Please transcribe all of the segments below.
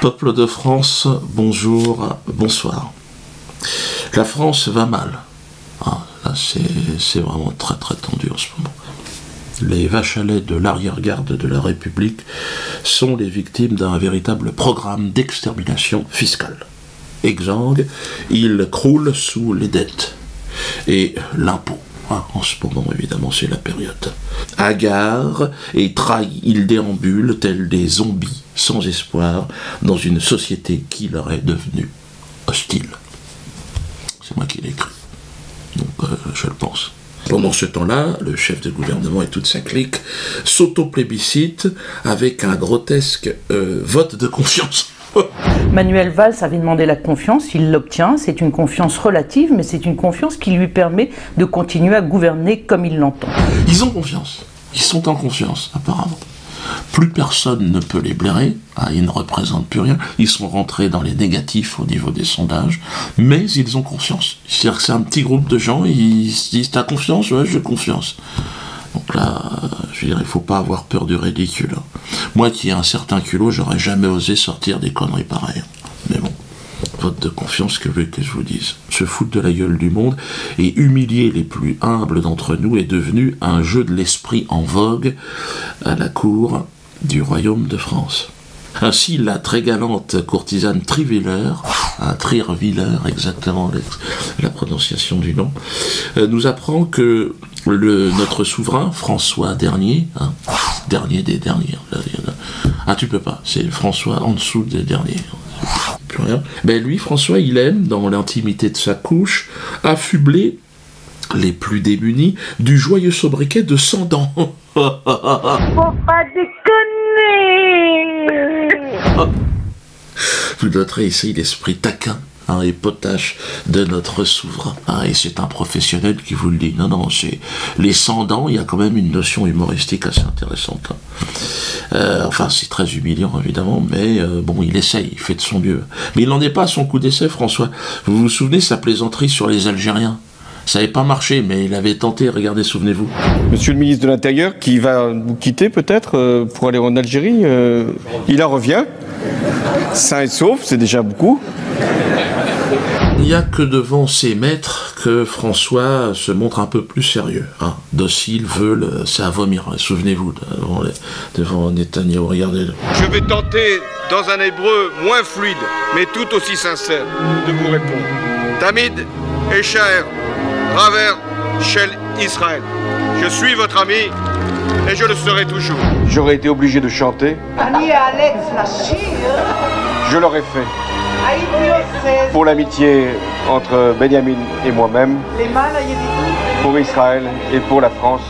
Peuple de France, bonjour, bonsoir. La France va mal. Ah, là, c'est vraiment très très tendu en ce moment. Les vaches à lait de l'arrière-garde de la République sont les victimes d'un véritable programme d'extermination fiscale. Exsangue, ils croulent sous les dettes et l'impôt. En ce moment, évidemment, c'est la période. Hagards et trahis, ils déambulent tels des zombies sans espoir dans une société qui leur est devenue hostile. C'est moi qui l'ai écrit. Donc, je le pense. Pendant ce temps-là, le chef de gouvernement et toute sa clique s'auto-plébiscitent avec un grotesque vote de confiance. Manuel Valls avait demandé la confiance, il l'obtient, c'est une confiance relative, mais c'est une confiance qui lui permet de continuer à gouverner comme il l'entend. Ils ont confiance, ils sont en confiance, apparemment. Plus personne ne peut les blairer, ils ne représentent plus rien, ils sont rentrés dans les négatifs au niveau des sondages, mais ils ont confiance. C'est-à-dire que c'est un petit groupe de gens, ils se disent « T'as confiance ? Ouais, j'ai confiance ». Donc là, je veux dire, il ne faut pas avoir peur du ridicule. Moi qui ai un certain culot, j'aurais jamais osé sortir des conneries pareilles. Mais bon, vote de confiance, que veux que je vous dise. Se foutre de la gueule du monde et humilier les plus humbles d'entre nous est devenu un jeu de l'esprit en vogue à la cour du royaume de France. Ainsi, la très galante courtisane Trierwiller, exactement la prononciation du nom, nous apprend que notre souverain, François Dernier, dernier des derniers, tu peux pas, c'est François en dessous des derniers, plus rien. Ben lui, François, il aime, dans l'intimité de sa couche, affubler les plus démunis du joyeux sobriquet de 100 dents. Faut pas déconner. Vous noterez ici l'esprit taquin et potache de notre souverain. Et c'est un professionnel qui vous le dit. Non, c'est les 100 dents, il y a quand même une notion humoristique assez intéressante. Enfin, c'est très humiliant, évidemment, mais bon, il essaye, il fait de son mieux. Mais il n'en est pas à son coup d'essai, François. Vous vous souvenez sa plaisanterie sur les Algériens ? Ça n'avait pas marché, mais il avait tenté, regardez, souvenez-vous. Monsieur le ministre de l'Intérieur, qui va nous quitter peut-être pour aller en Algérie, il en revient, sain et sauf, c'est déjà beaucoup. Il n'y a que devant ses maîtres que François se montre un peu plus sérieux. Docile, veule, c'est à vomir. Souvenez-vous, devant Netanyahou, regardez-le. Je vais tenter, dans un hébreu moins fluide, mais tout aussi sincère, de vous répondre. Tamid et Shaer, Raver, Shel Israël. Je suis votre ami et je le serai toujours. J'aurais été obligé de chanter. Je l'aurais fait. Pour l'amitié entre Benjamin et moi-même, pour Israël et pour la France,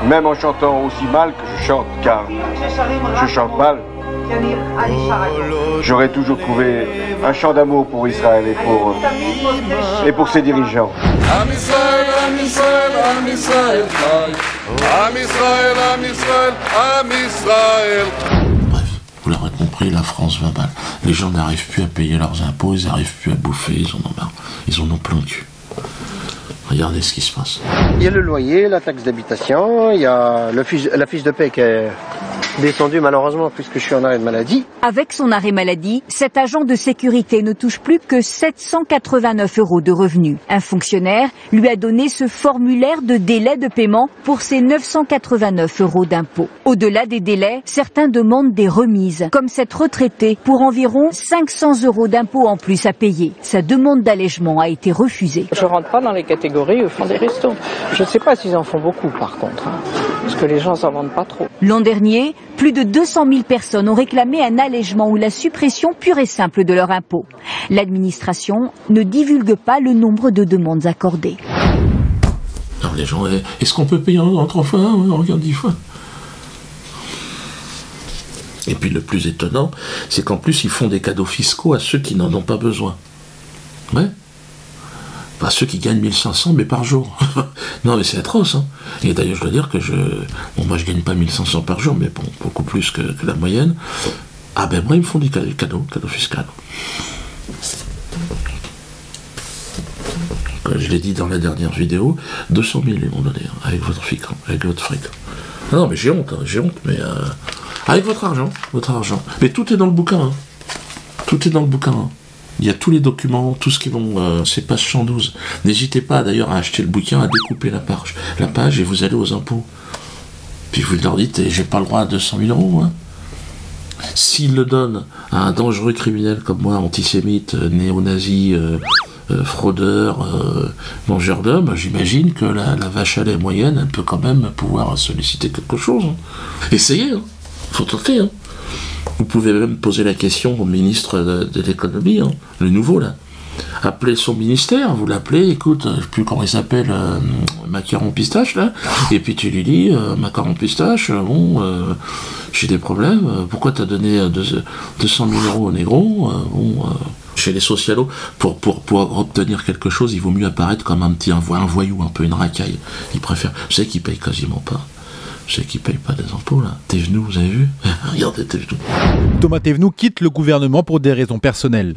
même en chantant aussi mal que je chante, car je chante mal, j'aurais toujours trouvé un chant d'amour pour Israël et pour ses dirigeants. Am Israël, Am Israël, Am Israël, Am Israël, Am Israël, Am Israël. Vous l'aurez compris, la France va mal. Les gens n'arrivent plus à payer leurs impôts, ils n'arrivent plus à bouffer, ils en ont marre. Ils en ont plein le cul. Regardez ce qui se passe. Il y a le loyer, la taxe d'habitation, il y a la fiche de paie qui est descendue malheureusement puisque je suis en arrêt de maladie. Avec son arrêt maladie, cet agent de sécurité ne touche plus que 789 € de revenus. Un fonctionnaire lui a donné ce formulaire de délai de paiement pour ses 989 € d'impôts. Au-delà des délais, certains demandent des remises, comme cette retraitée pour environ 500 € d'impôts en plus à payer. Sa demande d'allègement a été refusée. Je rentre pas dans les catégories où font des restos. Je ne sais pas s'ils en font beaucoup par contre, parce que les gens s'en vendent pas trop. L'an dernier, plus de 200 000 personnes ont réclamé un allègement ou la suppression pure et simple de leur impôt. L'administration ne divulgue pas le nombre de demandes accordées. Alors les gens, est-ce qu'on peut payer en 3 fois ? On regarde 10 fois. Et puis le plus étonnant, c'est qu'en plus ils font des cadeaux fiscaux à ceux qui n'en ont pas besoin. Ouais. Pas ceux qui gagnent 1500 mais par jour. Non mais c'est atroce. Et d'ailleurs je dois dire que moi je gagne pas 1500 par jour, mais bon, beaucoup plus que la moyenne. Ben moi ils me font des cadeaux fiscaux. Je l'ai dit dans la dernière vidéo, 200 000 ils m'ont donné, avec votre fric. Non mais j'ai honte, mais Avec votre argent. Mais tout est dans le bouquin. Hein. Tout est dans le bouquin. Hein. Il y a tous les documents, tout ce qui vont... c'est page 112. N'hésitez pas d'ailleurs à acheter le bouquin, à découper la page et vous allez aux impôts. Puis vous leur dites, j'ai pas le droit à 200 000 €. Hein. S'ils le donnent à un dangereux criminel comme moi, antisémite, néo-nazi, fraudeur, mangeur d'hommes, j'imagine que la vache à lait moyenne, elle peut quand même pouvoir solliciter quelque chose. Hein. Essayez, hein. Faut tenter. Hein. Vous pouvez même poser la question au ministre de l'économie, hein, le nouveau là. Appelez son ministère, vous l'appelez, écoute, je ne sais plus comment il s'appelle, Macaron Pistache là, et puis tu lui dis, Macaron Pistache, j'ai des problèmes, pourquoi t'as donné 200 000 € au négro, chez les socialos, pour obtenir quelque chose, il vaut mieux apparaître comme un voyou, un peu une racaille. Ils préfèrent, vous savez qu'ils payent quasiment pas. Je sais qu'ils ne payent pas des impôts, là. Thévenoud, vous avez vu? Regardez Thévenoud. Thomas Thévenoud quitte le gouvernement pour des raisons personnelles.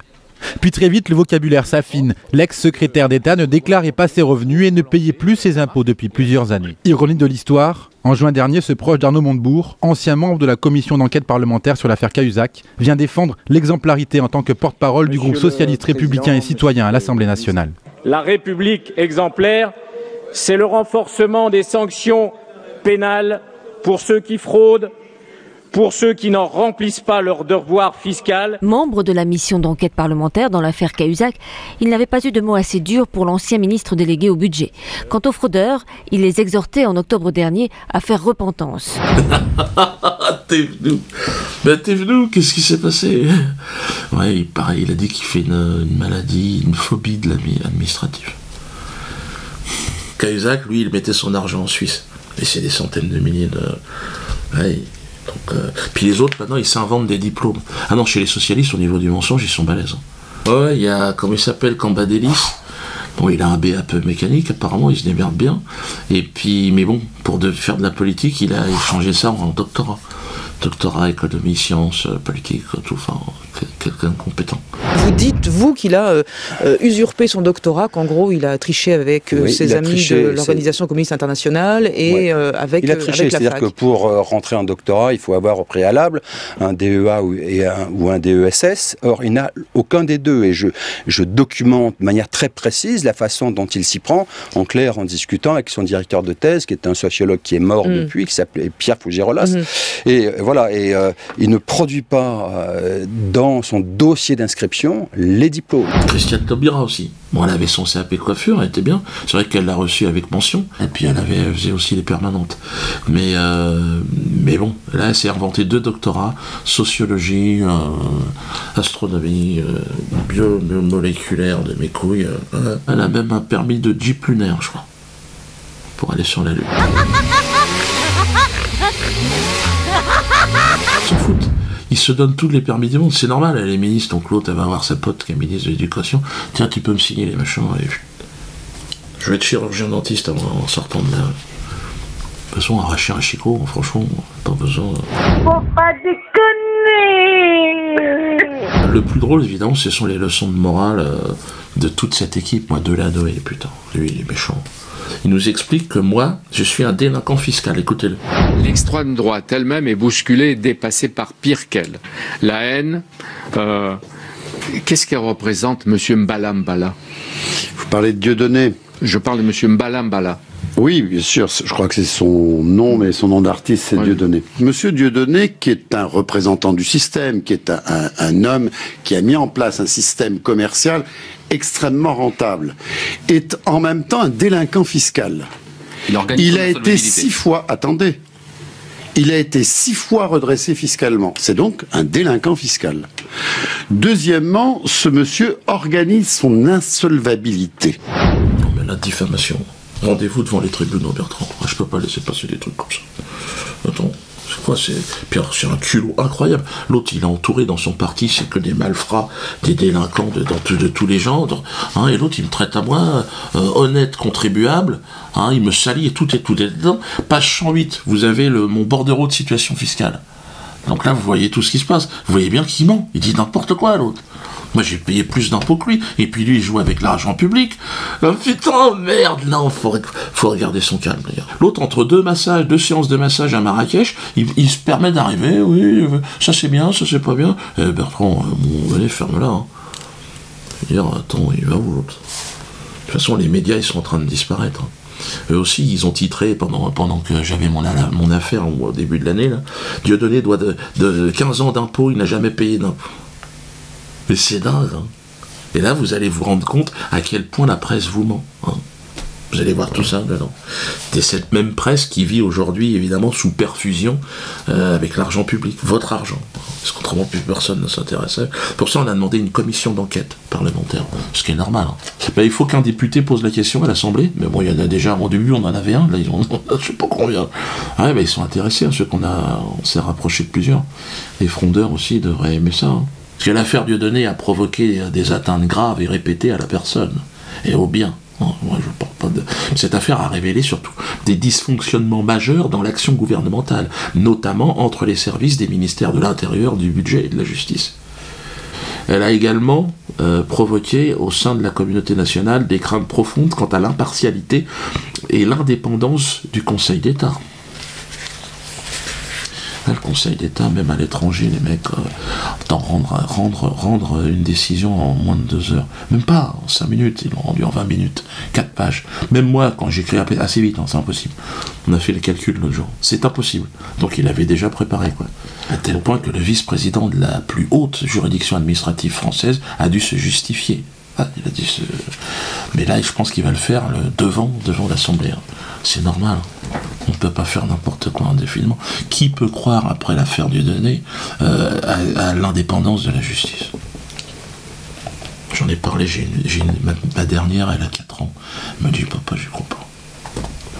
Puis très vite, le vocabulaire s'affine. L'ex-secrétaire d'État ne déclarait pas ses revenus et ne payait plus ses impôts depuis plusieurs années. Ironie de l'histoire, en juin dernier, ce proche d'Arnaud Montebourg, ancien membre de la commission d'enquête parlementaire sur l'affaire Cahuzac, vient défendre l'exemplarité en tant que porte-parole du groupe socialiste républicain et citoyen à l'Assemblée nationale. La République exemplaire, c'est le renforcement des sanctions pénales pour ceux qui fraudent, pour ceux qui n'en remplissent pas leur devoir fiscal. Membre de la mission d'enquête parlementaire dans l'affaire Cahuzac, il n'avait pas eu de mots assez durs pour l'ancien ministre délégué au budget. Quant aux fraudeurs, il les exhortait en octobre dernier à faire repentance. Thévenoud, qu'est-ce qui s'est passé? Ouais, pareil, il a dit qu'il fait une maladie, une phobie de l'administratif. Cahuzac, lui, il mettait son argent en Suisse. Et c'est des centaines de milliers de... Ouais, donc, puis les autres, maintenant, ils s'inventent des diplômes. Ah non, chez les socialistes, au niveau du mensonge, ils sont balèzes. Ouais, il y a, comment il s'appelle, Cambadélis. Bon, il a un BAP mécanique, apparemment, il se démerde bien. Et puis, mais bon, pour faire de la politique, il a échangé ça en doctorat. Doctorat, économie, sciences, politique, tout, enfin, quelqu'un de compétent. Vous dites, vous, qu'il a usurpé son doctorat, qu'en gros, il a triché avec ses amis de l'Organisation communiste internationale et avec la fac. Il a triché, c'est-à-dire que pour rentrer en doctorat, il faut avoir au préalable un DEA ou un DESS. Or, il n'a aucun des deux. Et je documente de manière très précise la façon dont il s'y prend, en clair, en discutant avec son directeur de thèse, qui est un sociologue qui est mort depuis, qui s'appelait Pierre Fougirolas. Et voilà, et il ne produit pas dans son dossier d'inscription les diplômes. Christiane Taubira aussi. Bon, elle avait son CAP coiffure, elle était bien. C'est vrai qu'elle l'a reçu avec mention. Et puis elle faisait aussi les permanentes. Mais bon, là, elle s'est inventée 2 doctorats, sociologie, astronomie, biomoléculaire de mes couilles. Elle a même un permis de jeep lunaire, je crois, pour aller sur la Lune. Ils s'en foutent. Ils se donnent tous les permis du monde. C'est normal, elle est ministre, donc l'autre, elle va avoir sa pote qui est ministre de l'Éducation. Tiens, tu peux me signer les machins. Et... je vais être chirurgien dentiste en sortant de là. De toute façon, arracher un chicot, franchement, pas besoin. Faut pas déconner. Le plus drôle, évidemment, ce sont les leçons de morale de toute cette équipe. Moi, Delanoë, putain, lui, il est méchant. Il nous explique que moi, je suis un délinquant fiscal. Écoutez-le. L'extrême droite elle-même est bousculée et dépassée par pire qu'elle. La haine, qu'est-ce qu'elle représente, monsieur Mbala Mbala? Vous parlez de Dieudonné? Je parle de monsieur Mbala Mbala. Oui, bien sûr, je crois que c'est son nom, mais son nom d'artiste, c'est Dieudonné. Monsieur Dieudonné, qui est un représentant du système, qui est un homme qui a mis en place un système commercial extrêmement rentable, est en même temps un délinquant fiscal. Il a été 6 fois, attendez, il a été 6 fois redressé fiscalement. C'est donc un délinquant fiscal. Deuxièmement, ce monsieur organise son insolvabilité. Non mais la diffamation. Rendez-vous devant les tribunaux, Bertrand. Je peux pas laisser passer des trucs comme ça. Attends, c'est quoi? Puis alors, c'est un culot incroyable. L'autre, il a entouré dans son parti, c'est que des malfrats, des délinquants de tous les genres. Hein, et l'autre, il me traite à moi, honnête contribuable. Hein, il me salit et tout est dedans. Page 108, vous avez mon bordereau de situation fiscale. Donc là, vous voyez tout ce qui se passe. Vous voyez bien qu'il ment. Il dit n'importe quoi, l'autre. Moi, j'ai payé plus d'impôts que lui. Et puis lui, il joue avec l'argent public. Putain, merde, non, faut regarder son calme, d'ailleurs. L'autre, entre deux séances de massage à Marrakech, il se permet d'arriver, oui, ça c'est bien, ça c'est pas bien. Bertrand, bon, allez, ferme-la. Hein. Dire, attends, il va où l'autre? De toute façon, les médias, ils sont en train de disparaître. Hein. Eux aussi, ils ont titré, pendant que j'avais mon affaire au début de l'année, là, Dieudonné doit de 15 ans d'impôts, il n'a jamais payé d'impôts. Mais c'est dingue, hein. Et là, vous allez vous rendre compte à quel point la presse vous ment. Hein. Vous allez voir tout ça dedans. C'est cette même presse qui vit aujourd'hui, évidemment, sous perfusion avec l'argent public, votre argent. Parce qu'autrement, plus personne ne s'intéresse à eux. Pour ça, on a demandé une commission d'enquête parlementaire, ce qui est normal. Hein. Ben, il faut qu'un député pose la question à l'Assemblée. Mais bon, il y en a déjà, au début, on en avait un. Là, je sais pas combien. Ouais, ben, ils sont intéressés, hein, ceux on s'est rapproché de plusieurs. Les frondeurs aussi devraient aimer ça. Hein. Parce que l'affaire Dieudonné a provoqué des atteintes graves et répétées à la personne et au bien. Non, moi, je parle pas de... Cette affaire a révélé surtout des dysfonctionnements majeurs dans l'action gouvernementale, notamment entre les services des ministères de l'Intérieur, du Budget et de la Justice. Elle a également provoqué au sein de la communauté nationale des craintes profondes quant à l'impartialité et l'indépendance du Conseil d'État. Le Conseil d'État, même à l'étranger, les mecs, rendre une décision en moins de 2 heures. Même pas en 5 minutes, ils l'ont rendu en 20 minutes, 4 pages. Même moi, quand j'écris assez vite, hein, c'est impossible. On a fait les calculs l'autre jour. C'est impossible. Donc il avait déjà préparé, quoi. À tel point que le vice-président de la plus haute juridiction administrative française a dû se justifier. Ah, il a dû se... Mais là, je pense qu'il va le faire devant l'Assemblée. Hein. C'est normal. On ne peut pas faire n'importe quoi indéfiniment. Qui peut croire, après l'affaire Dieudonné, à l'indépendance de la justice? J'en ai parlé, ma dernière, elle a 4 ans. Elle m'a dit, papa, j'y crois pas.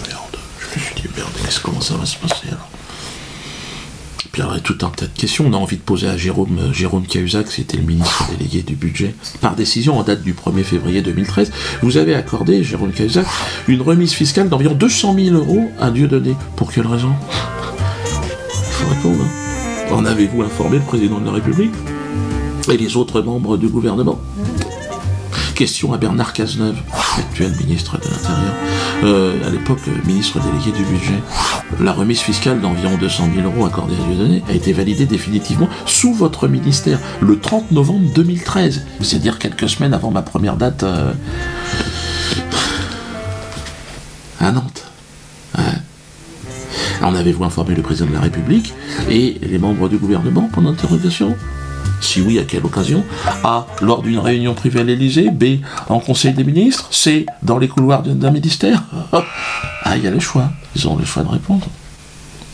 Merde, je me suis dit, merde, comment ça va se passer alors? Puis alors, il y a tout un tas de questions. On a envie de poser à Jérôme Cahuzac, c'était le ministre délégué du budget. Par décision en date du 1er février 2013, vous avez accordé, Jérôme Cahuzac, une remise fiscale d'environ 200 000 € à Dieudonné. Pour quelle raison? Il faut répondre. Hein. En avez-vous informé le président de la République et les autres membres du gouvernement? Question à Bernard Cazeneuve, actuel ministre de l'Intérieur, à l'époque ministre délégué du budget. La remise fiscale d'environ 200 000 € accordée à Dieudonné a été validée définitivement sous votre ministère le 30 novembre 2013, c'est-à-dire quelques semaines avant ma première date à Nantes. Ouais. En avez-vous informé le président de la République et les membres du gouvernement pendant l'interrogation? Si oui, à quelle occasion? A. Lors d'une réunion privée à l'Élysée. B. En Conseil des ministres. C. Dans les couloirs d'un ministère. Ah, il y a le choix. Ils ont le choix de répondre.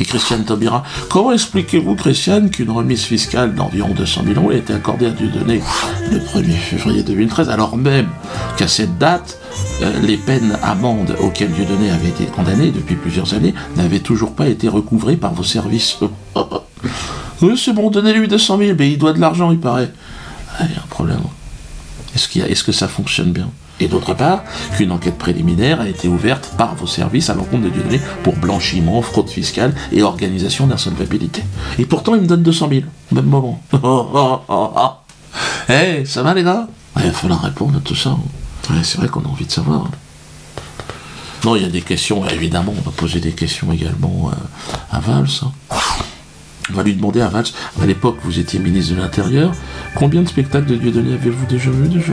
Et Christiane Taubira, comment expliquez-vous, Christiane, qu'une remise fiscale d'environ 200 000 € a été accordée à Dieudonné le 1er février 2013, alors même qu'à cette date, les peines amendes auxquelles Dieudonné avait été condamné depuis plusieurs années n'avaient toujours pas été recouvrées par vos services? Oui, c'est bon, donnez-lui 200 000, mais il doit de l'argent, il paraît. Ah, il y a un problème. Est-ce que ça fonctionne bien? Et d'autre part, qu'une enquête préliminaire a été ouverte par vos services à l'encontre de Dieudonné pour blanchiment, fraude fiscale et organisation d'insolvabilité. Et pourtant, il me donne 200 000, au même moment. Hey, ça va les gars? Il va falloir répondre à tout ça. Ouais, c'est vrai qu'on a envie de savoir. Non, il y a des questions, évidemment, on va poser des questions également à Valls. On va lui demander à Valls, à l'époque vous étiez ministre de l'Intérieur, combien de spectacles de Dieudonné avez-vous déjà vu déjà?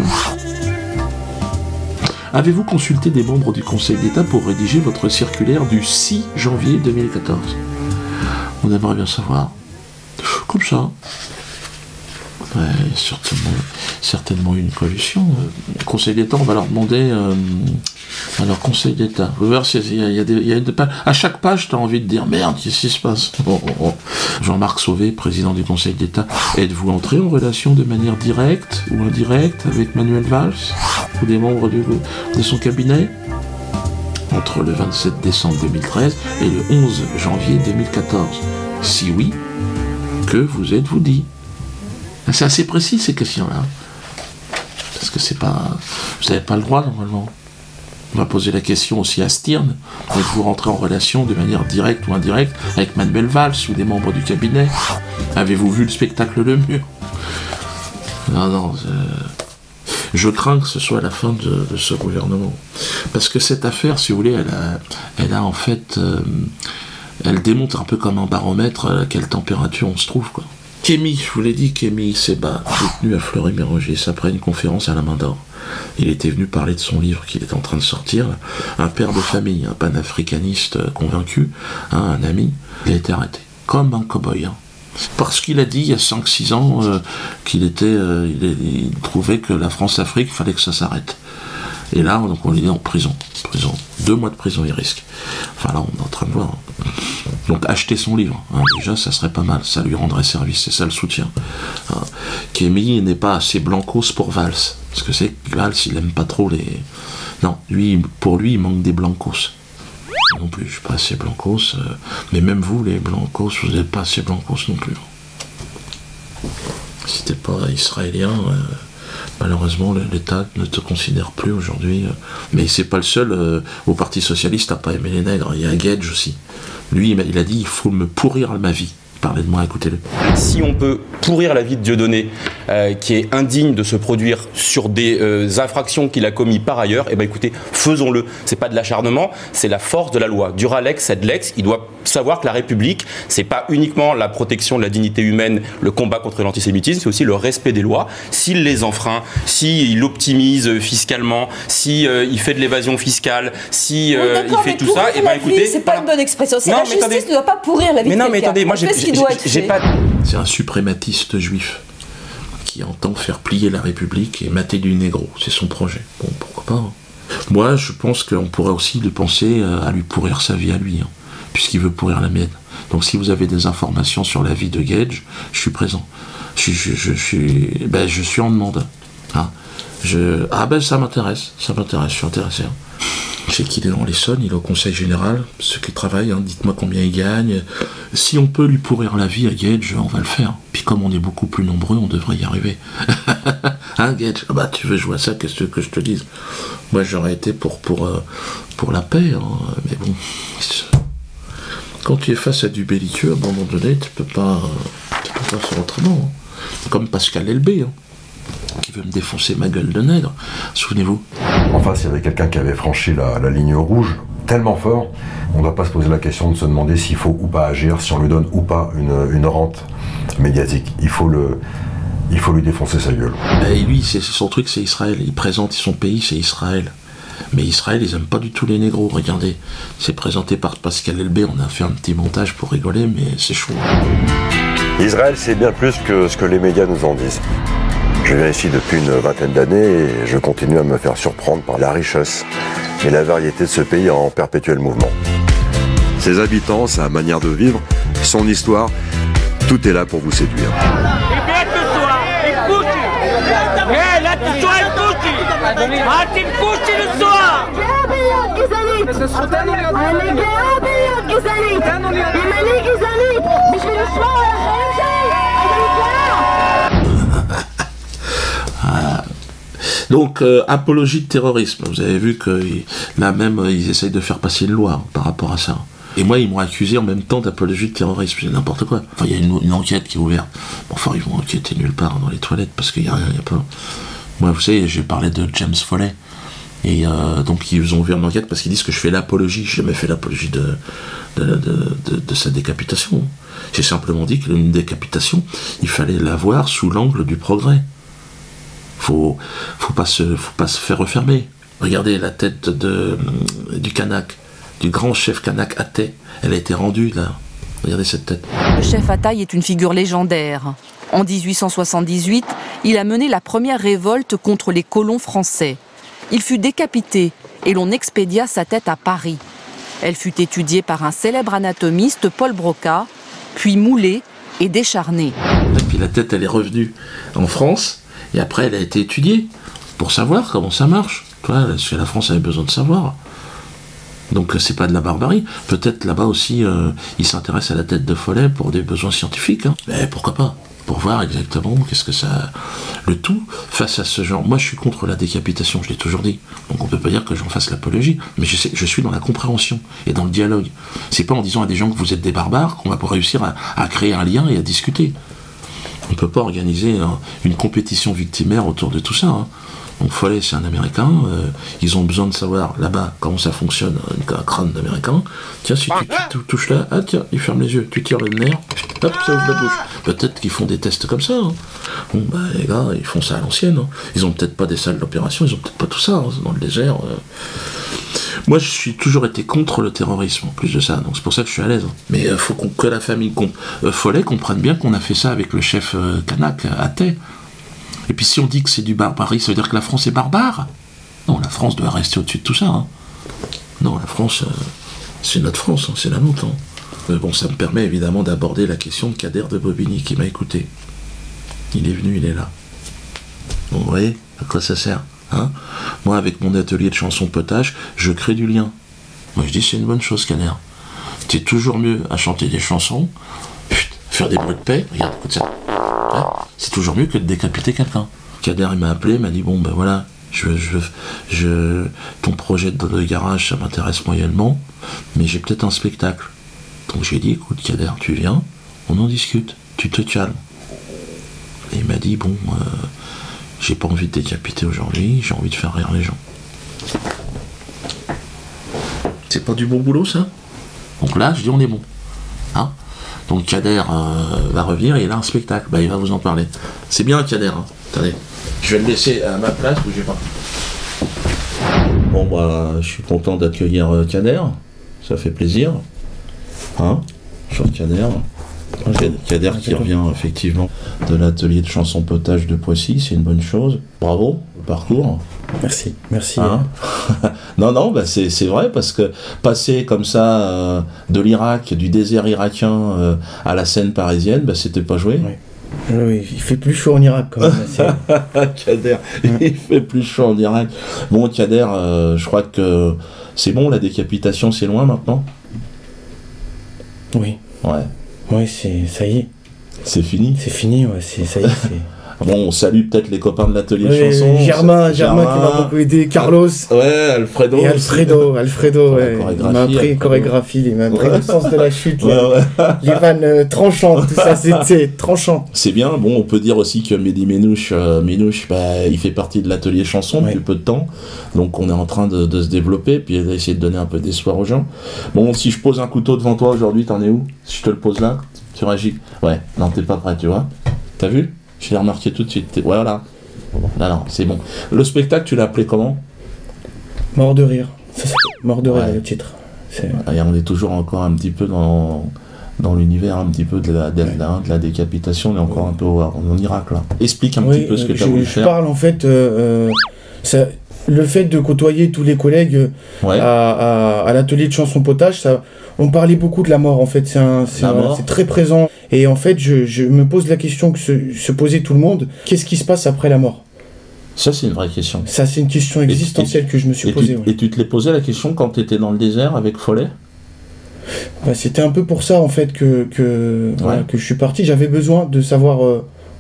Avez-vous consulté des membres du Conseil d'État pour rédiger votre circulaire du 6 janvier 2014? On aimerait bien savoir. Comme ça. Ouais, certainement une coalition. Conseil d'État, on va leur demander... Alors, Conseil d'État, vous voir s'il y a des pages. À chaque page, tu as envie de dire merde, qu'est-ce qui se passe? Jean-Marc Sauvé, président du Conseil d'État, êtes-vous entré en relation de manière directe ou indirecte avec Manuel Valls ou des membres de son cabinet entre le 27 décembre 2013 et le 11 janvier 2014? Si oui, que vous êtes-vous dit? C'est assez précis ces questions-là. Parce que c'est pas. Vous n'avez pas le droit normalement. On va poser la question aussi à Stirn. Êtes-vous rentré en relation de manière directe ou indirecte avec Manuel Valls ou des membres du cabinet? Avez-vous vu le spectacle Le Mur? Non, je crains que ce soit la fin de ce gouvernement. Parce que cette affaire, si vous voulez, elle a en fait... elle démontre un peu comme un baromètre à quelle température on se trouve, quoi. Kémy, je vous l'ai dit, Kémy Séba, détenu à Fleury-Mérogis après une conférence à la Main d'Or. Il était venu parler de son livre qu'il est en train de sortir, un père de famille, un panafricaniste convaincu, un ami. Il a été arrêté, comme un cow-boy. Parce qu'il a dit il y a 5-6 ans qu'il trouvait que la France-Afrique, il fallait que ça s'arrête. Et là, donc on est en prison. 2 mois de prison, il risque. Enfin là, on est en train de voir. Donc acheter son livre, déjà, ça serait pas mal. Ça lui rendrait service, c'est ça le soutien. Kémy n'est pas assez blancos pour Valls. Parce que c'est que Valls, il aime pas trop les... Non, pour lui, il manque des blancos. Non plus, je suis pas assez blancos. Mais même vous, les blancos, vous n'êtes pas assez blancos non plus. Si t'es pas israélien... malheureusement, l'État ne te considère plus aujourd'hui. Mais c'est pas le seul au Parti Socialiste à pas aimer les nègres. Il y a Gage aussi. Lui, il a dit il faut me pourrir ma vie. Parlez de moi, écoutez-le. Si on peut pourrir la vie de Dieudonné, qui est indigne de se produire sur des infractions qu'il a commis par ailleurs, eh ben écoutez, faisons-le. C'est pas de l'acharnement, c'est la force de la loi. Duralex, aide lex, il doit savoir que la République, c'est pas uniquement la protection de la dignité humaine, le combat contre l'antisémitisme, c'est aussi le respect des lois. S'il les enfreint, s'il optimise fiscalement, il fait de l'évasion fiscale, il fait tout ça, eh ben écoutez... C'est pas une bonne expression. La justice ne doit pas pourrir la vie de quelqu'un. Mais attendez, moi c'est un suprématiste juif qui entend faire plier la République et mater du négro. C'est son projet. Bon, pourquoi pas. Moi, je pense qu'on pourrait aussi lui penser à lui pourrir sa vie à lui, puisqu'il veut pourrir la mienne. Donc si vous avez des informations sur la vie de Gage, je suis présent. Je suis en demande. Ça m'intéresse, je suis intéressé. Je sais qu'il est dans l'Essonne, il est au Conseil Général, ceux qui travaillent, dites-moi combien il gagne. Si on peut lui pourrir la vie à Gage, on va le faire. Puis comme on est beaucoup plus nombreux, on devrait y arriver. Gage, tu veux jouer à ça, qu'est-ce que je te dise? Moi j'aurais été pour la paix, mais bon... Quand tu es face à du belliqueux, à un moment donné, tu peux pas faire autrement. Comme Pascal Elbé, qui veut me défoncer ma gueule de nègre, souvenez-vous. En face, il y avait quelqu'un qui avait franchi la ligne rouge tellement fort, on ne doit pas se poser la question de se demander s'il faut ou pas agir, si on lui donne ou pas une rente médiatique. Il faut lui défoncer sa gueule. Et lui, son truc, c'est Israël. Il présente son pays, c'est Israël. Mais Israël, ils aiment pas du tout les négros, regardez. C'est présenté par Pascal Elbé, on a fait un petit montage pour rigoler, mais c'est chaud. Israël, c'est bien plus que ce que les médias nous en disent. Je viens ici depuis une vingtaine d'années et je continue à me faire surprendre par la richesse et la variété de ce pays en perpétuel mouvement. Ses habitants, sa manière de vivre, son histoire, tout est là pour vous séduire. Donc, apologie de terrorisme. Vous avez vu que là même, ils essayent de faire passer une loi par rapport à ça. Et moi, ils m'ont accusé en même temps d'apologie de terrorisme. C'est n'importe quoi. Enfin, il y a une enquête qui est ouverte. Enfin, ils vont enquêter nulle part dans les toilettes parce qu'il n'y a rien, il n'y a pas. Moi, vous savez, j'ai parlé de James Foley. Et donc, ils ont ouvert une enquête parce qu'ils disent que je fais l'apologie. Je n'ai jamais fait l'apologie de sa décapitation. J'ai simplement dit qu'une décapitation, il fallait la voir sous l'angle du progrès. Faut pas se faire refermer. Regardez la tête du Kanak, du grand chef Kanak athée. Elle a été rendue là. Regardez cette tête. Le chef Ataï est une figure légendaire. En 1878, il a mené la première révolte contre les colons français. Il fut décapité et l'on expédia sa tête à Paris. Elle fut étudiée par un célèbre anatomiste, Paul Broca, puis moulée et décharnée. Et puis la tête, elle est revenue en France. Et après, elle a été étudiée pour savoir comment ça marche. Parce que la France avait besoin de savoir. Donc, c'est pas de la barbarie. Peut-être là-bas aussi, ils s'intéressent à la tête de Foley pour des besoins scientifiques. Mais pourquoi pas? Pour voir exactement qu'est-ce que ça... Le tout, face à ce genre... Moi, je suis contre la décapitation, je l'ai toujours dit. Donc, on peut pas dire que j'en fasse l'apologie. Mais je suis dans la compréhension et dans le dialogue. C'est pas en disant à des gens que vous êtes des barbares qu'on va pouvoir réussir à créer un lien et à discuter. On ne peut pas organiser une compétition victimaire autour de tout ça. Hein. Donc Follet, c'est un Américain, ils ont besoin de savoir là-bas comment ça fonctionne, un crâne d'Américain. Tiens, si tu touches là, ah tiens, il ferme les yeux, tu tires le nerf, hop, ça ouvre la bouche. Peut-être qu'ils font des tests comme ça. Hein. Bon, bah les gars, ils font ça à l'ancienne. Hein. Ils ont peut-être pas des salles d'opération, ils ont peut-être pas tout ça, hein, dans le désert. Moi, je suis toujours été contre le terrorisme, en plus de ça, donc c'est pour ça que je suis à l'aise. Mais il faut que la famille Follet comprenne bien qu'on a fait ça avec le chef Kanak, athée. Et puis si on dit que c'est du barbarie, ça veut dire que la France est barbare? Non, la France doit rester au-dessus de tout ça. Hein. Non, la France, c'est notre France, hein, c'est la nôtre. Hein. Mais bon, ça me permet évidemment d'aborder la question de Kader de Bobigny qui m'a écouté. Il est venu, il est là. Bon, vous voyez, à quoi ça sert hein? Moi, avec mon atelier de chansons potage, je crée du lien. Moi, je dis c'est une bonne chose, Kader. T'es toujours mieux à chanter des chansons, faire des bruits de paix, regarde, écoute ça. Ouais, c'est toujours mieux que de décapiter quelqu'un. Kader, il m'a appelé, il m'a dit bon ben voilà, ton projet de garage, ça m'intéresse moyennement, mais j'ai peut-être un spectacle. Donc j'ai dit écoute Kader, tu viens, on en discute, tu te calmes. Et il m'a dit bon, j'ai pas envie de décapiter aujourd'hui, j'ai envie de faire rire les gens. C'est pas du bon boulot ça? Donc là, je dis on est bon. Hein? Donc Kader va revenir et il a un spectacle. Bah, il va vous en parler. C'est bien Kader. Hein. Attendez, je vais le laisser à ma place, bougez pas. Bon bah, je suis content d'accueillir Kader. Ça fait plaisir. Hein? Sur Kader. Kader qui revient effectivement de l'atelier de chansons potage de Poissy, c'est une bonne chose. Bravo, le parcours. Merci, merci. Hein? Non, bah c'est vrai, parce que passer comme ça de l'Irak, du désert irakien à la scène parisienne, bah c'était pas joué. Oui, il fait plus chaud en Irak quand même. Kader, il fait plus chaud en Irak. Bon, Kader, je crois que c'est bon, la décapitation c'est loin maintenant. Oui. Ouais. Oui, ça y est. C'est fini? C'est fini, ouais, ça y est. Bon, on salue peut-être les copains de l'atelier de chansons. Germain qui m'a beaucoup aidé, Carlos. Ouais, Alfredo. Et Alfredo, ouais. Il m'a appris chorégraphie, il m'a appris le sens de la chute. Les vannes tranchantes, tout ça, c'était tranchant. C'est bien, bon, on peut dire aussi que Mehdi Minouche, bah, il fait partie de l'atelier chanson depuis peu de temps. Donc on est en train de se développer, puis d'essayer de donner un peu d'espoir aux gens. Bon, si je pose un couteau devant toi aujourd'hui, t'en es où? Si je te le pose là, tu réagis? Ouais, non, t'es pas prêt, tu vois? T'as vu? Je l'ai remarqué tout de suite. Voilà. Non, c'est bon. Le spectacle, tu l'as appelé comment? Mort de rire. Mort de rire, le titre. Et on est toujours encore un petit peu dans l'univers un petit peu de la décapitation. On est encore un peu en Irak, là. Explique un petit peu ce que tu as voulu faire. Je parle, en fait... le fait de côtoyer tous les collègues à l'atelier de chansons potage, on parlait beaucoup de la mort en fait, c'est très présent. Et en fait, je me pose la question que se posait tout le monde, qu'est-ce qui se passe après la mort? Ça, c'est une vraie question. Ça, c'est une question existentielle que je me suis posée. Et tu te l'es posé la question quand tu étais dans le désert avec Follet? Bah, c'était un peu pour ça en fait que je suis parti. J'avais besoin de savoir...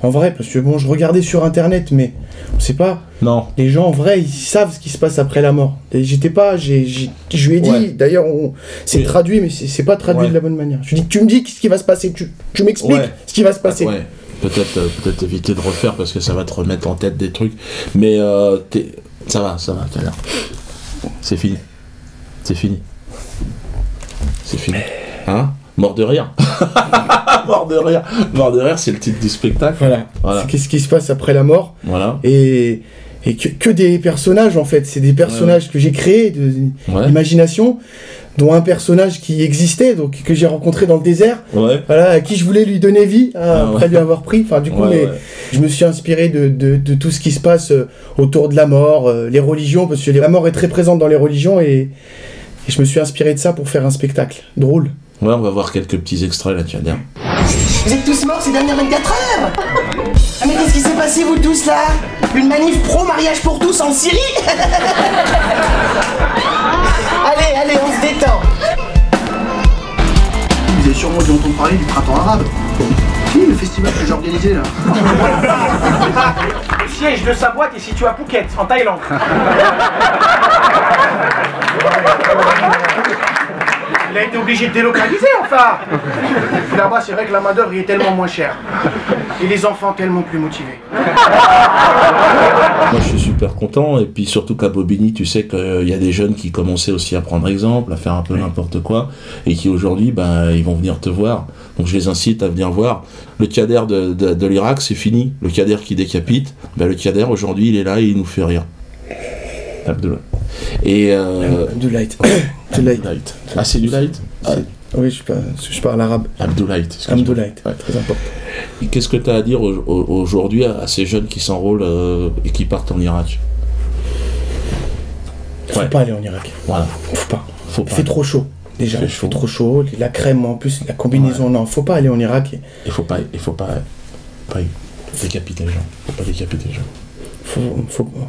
en vrai, parce que bon, je regardais sur internet, mais on sait pas. Non. Les gens, en vrai, ils savent ce qui se passe après la mort. Et je lui ai dit, d'ailleurs, c'est traduit, mais c'est pas traduit de la bonne manière. Je lui ai dit, tu me dis ce qui va se passer, tu m'expliques ce qui va se passer. Ouais. Peut-être éviter de refaire parce que ça va te remettre en tête des trucs. Mais ça va, Kader. C'est fini. C'est fini. Hein? Mort de rire. Mort de rire, c'est le titre du spectacle. Voilà. C'est qu'est-ce qui se passe après la mort. Voilà. Et que des personnages, en fait. C'est des personnages que j'ai créés, d'imagination, dont un personnage qui existait, donc que j'ai rencontré dans le désert, à qui je voulais lui donner vie, après lui avoir pris. Enfin, du coup, je me suis inspiré de tout ce qui se passe autour de la mort, les religions, parce que la mort est très présente dans les religions, et je me suis inspiré de ça pour faire un spectacle drôle. Ouais, on va voir quelques petits extraits là, tiens. Vous êtes tous morts ces dernières 24 heures? Ah mais qu'est-ce qui s'est passé vous tous là? Une manif pro-mariage pour tous en Syrie? Allez, on se détend. Vous avez sûrement dû entendre parler du printemps arabe. Si, le festival que j'ai organisé là. Le siège de sa boîte est situé à Phuket, en Thaïlande. Il a été obligé de délocaliser, enfin. Là-bas, c'est vrai que la main-d'œuvre est tellement moins chère. Et les enfants tellement plus motivés. Moi, je suis super content. Et puis, surtout qu'à Bobigny, tu sais qu'il y a des jeunes qui commençaient aussi à prendre exemple, à faire un peu n'importe quoi. Et qui, aujourd'hui, ben, ils vont venir te voir. Donc, je les incite à venir voir. Le Kader de l'Irak, c'est fini. Le Kader qui décapite, ben, le Kader, aujourd'hui, il est là et il nous fait rire. Abdullah. Et du light. Ah, c'est du light. Oui, je parle arabe. Abdoulaït. Abdoulaït, ouais, très important. Qu'est-ce que tu as à dire aujourd'hui à ces jeunes qui s'enrôlent et qui partent en Irak? Faut pas aller en Irak. Voilà. Faut pas. Il fait trop chaud. Déjà, il fait trop chaud. La crème en plus, la combinaison, non, faut pas aller en Irak. Il faut pas décapiter les gens. Faut pas décapiter les gens.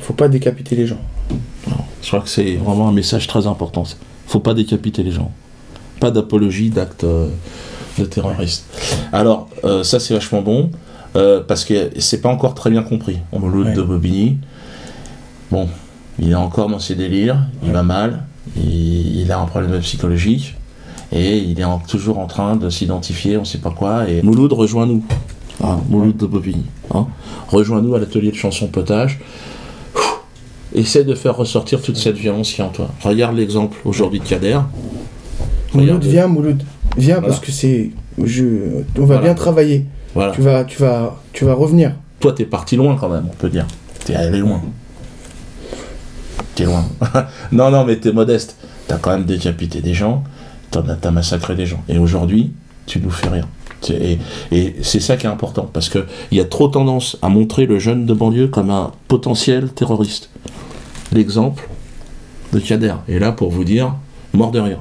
Faut pas décapiter les gens. Non, je crois que c'est vraiment un message très important. Faut pas décapiter les gens. Pas d'apologie d'actes de terroristes. Alors, ça c'est vachement bon, parce que c'est pas encore très bien compris. On me l'autre de Bobigny. Bon, il est encore dans ses délires, il va mal, il a un problème psychologique, et il est toujours en train de s'identifier, on sait pas quoi. Et Mouloud, rejoins-nous. Mouloud de Bobigny. Rejoins-nous à l'atelier de chansons potage. Essaie de faire ressortir toute cette violence qui est en toi. Regarde l'exemple aujourd'hui de Kader. Mouloud, viens Mouloud. Viens, voilà. Parce que on va bien travailler. Voilà. Tu vas revenir. Toi, t'es parti loin quand même, on peut dire. T'es allé loin. T'es loin. non, mais t'es modeste. T'as quand même décapité des gens. T'as massacré des gens. Et aujourd'hui, tu nous fais rire. Et c'est ça qui est important, parce qu'il y a trop tendance à montrer le jeune de banlieue comme un potentiel terroriste. L'exemple de Kader est là pour vous dire, mort de rire.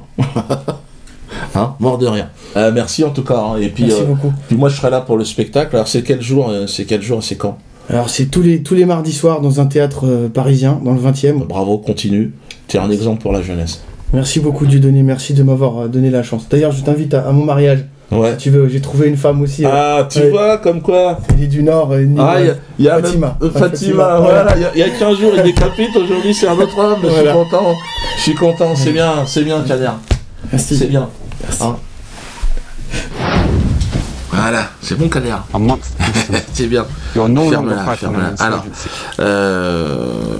Mort de rire. Merci en tout cas. Et puis, merci beaucoup. Puis moi je serai là pour le spectacle. Alors c'est quel jour et c'est quand? Alors c'est tous les mardis soirs dans un théâtre parisien, dans le 20e. Bravo, continue. Tu es un exemple pour la jeunesse. Merci beaucoup Dieudonné, merci de m'avoir donné la chance. D'ailleurs je t'invite à mon mariage. Ouais. Si tu veux, j'ai trouvé une femme aussi. Tu vois, comme quoi. Elle est du Nord. Il y a Fatima. Fatima, voilà. Il y a 15 jours, il décapite. Aujourd'hui, c'est un autre homme. Voilà. Je suis content. C'est bien, Kader. Merci. C'est bien. Merci. Voilà, c'est bon, Kader. C'est bien. Ferme-la. Alors,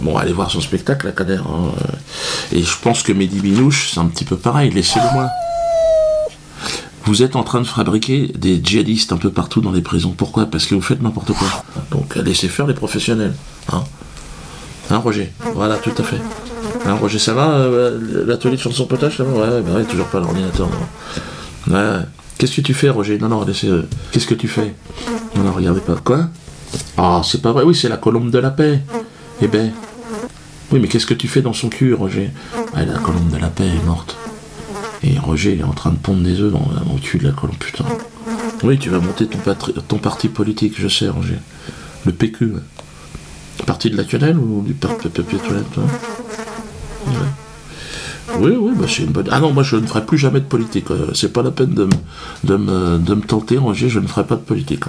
bon, allez voir son spectacle, là, Kader. Et je pense que Mehdi Binouche, c'est un petit peu pareil. Laissez-le moi. Vous êtes en train de fabriquer des djihadistes un peu partout dans les prisons. Pourquoi? Parce que vous faites n'importe quoi. Donc laissez faire les professionnels. Roger? Voilà, tout à fait. Roger, ça va? L'atelier de chansons potage, ça va? Ouais, toujours pas l'ordinateur. Ouais. Qu'est-ce que tu fais, Roger? Non, laissez... Qu'est-ce que tu fais? Non, regardez pas. Quoi? C'est pas vrai. Oui, c'est la colombe de la paix. Eh ben... Oui, mais qu'est-ce que tu fais dans son cul, Roger? La colombe de la paix est morte. Et Roger, il est en train de pondre des œufs dans le cul de la colombe, putain. Oui, tu vas monter ton parti politique, je sais, Roger. Le PQ. Le parti de la quenelle ou du parti de toilette, toi? Oui, bah c'est une bonne... Ah non, moi je ne ferai plus jamais de politique. C'est pas la peine de me tenter, Roger, je ne ferai pas de politique.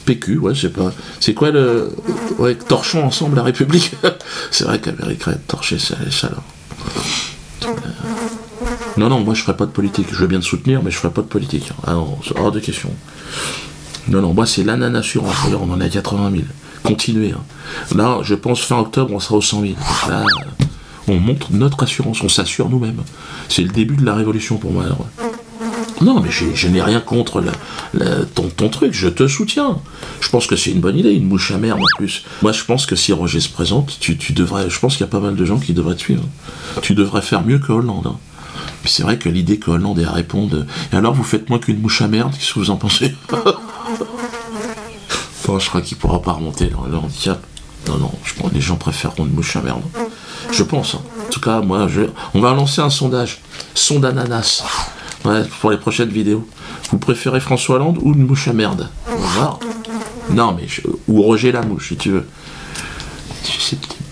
PQ, ouais, je sais pas. C'est quoi le... Ouais, torchons ensemble la République. C'est vrai qu'elle mériterait de torcher ça, là. Non, moi je ferai pas de politique. Je veux bien te soutenir, mais je ferai pas de politique. Ah non, c'est hors de question. Non, moi c'est l'Anan Assurance. Regarde, on en est à 80 000. Continuez. Là, je pense fin octobre, on sera aux 100 000. Là, on monte notre assurance, on s'assure nous-mêmes. C'est le début de la révolution pour moi. Alors. Non, mais je n'ai rien contre ton truc, je te soutiens. Je pense que c'est une bonne idée, une mouche à merde en plus. Moi, je pense que si Roger se présente, tu devrais... Je pense qu'il y a pas mal de gens qui devraient te suivre. Tu devrais faire mieux que Hollande. Puis c'est vrai que l'idée que Hollande ait à répondre... Et alors, vous faites moins qu'une mouche à merde, qu'est-ce que vous en pensez? Bon, je crois qu'il ne pourra pas remonter le handicap. Non, je pense que les gens préféreront une mouche à merde. Je pense. En tout cas, moi, on va lancer un sondage. Sondananas. Ouais, pour les prochaines vidéos. Vous préférez François Hollande ou une mouche à merde? On va voir. Non, mais... Ou Roger la mouche, si tu veux. Susceptible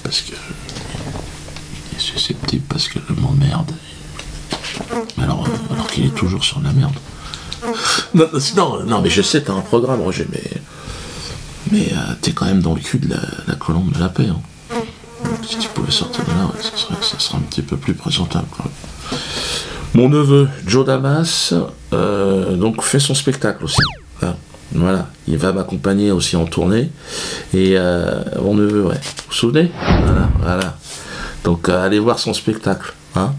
parce que je m'emmerde. Alors qu'il est toujours sur la merde. Non, mais je sais, t'as un programme, Roger, mais t'es quand même dans le cul de la colombe de la paix. Si tu pouvais sortir de là, ça serait un petit peu plus présentable, quand même. Mon neveu, Joe Damas, donc fait son spectacle aussi. Hein. Voilà, il va m'accompagner aussi en tournée. Et mon neveu, ouais. Vous vous souvenez? Voilà. Donc allez voir son spectacle. Hein.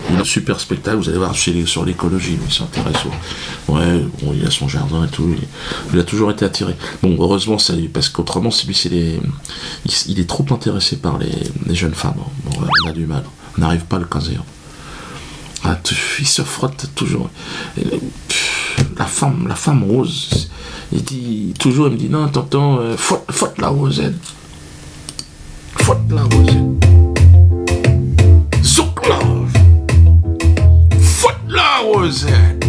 Il a un super spectacle, vous allez voir sur l'écologie, il s'intéresse au... Ouais, bon, il a son jardin et tout, il a toujours été attiré. Bon, heureusement, ça lui, parce qu'autrement, il est trop intéressé par les jeunes femmes. Bon, on a du mal, on n'arrive pas à le caser. Ah, il se frotte toujours. La femme rose, il me dit, non, tonton, frotte la rosette. Frotte la rosette. Zouk love. Frotte la rosette.